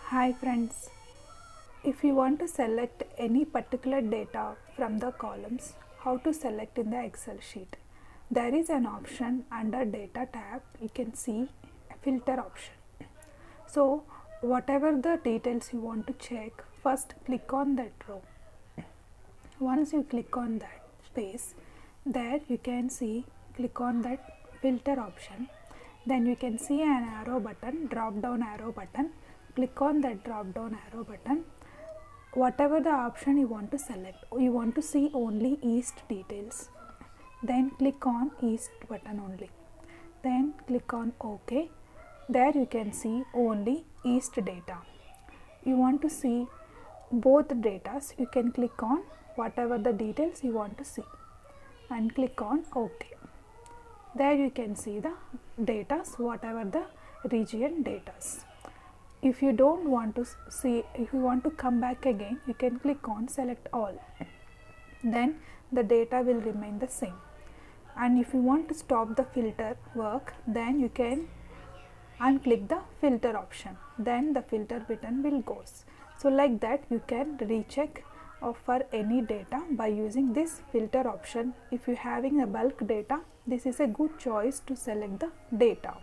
Hi friends, if you want to select any particular data from the columns, how to select in the Excel sheet? There is an option under data tab, you can see a filter option. So whatever the details you want to check, first click on that row. Once you click on that space, there you can see click on that filter option. Then you can see an arrow button, drop down arrow button. Click on that drop down arrow button. Whatever the option you want to select, you want to see only East details, then click on East button only. Then click on OK. There you can see only East data. You want to see both datas, you can click on whatever the details you want to see and click on OK. There you can see the datas, whatever the region datas. If you don't want to see, if you want to come back again, you can click on select all. Then the data will remain the same. And if you want to stop the filter work, then you can unclick the filter option. Then the filter button will goes. So like that you can recheck for any data by using this filter option. If you having a bulk data, this is a good choice to select the data.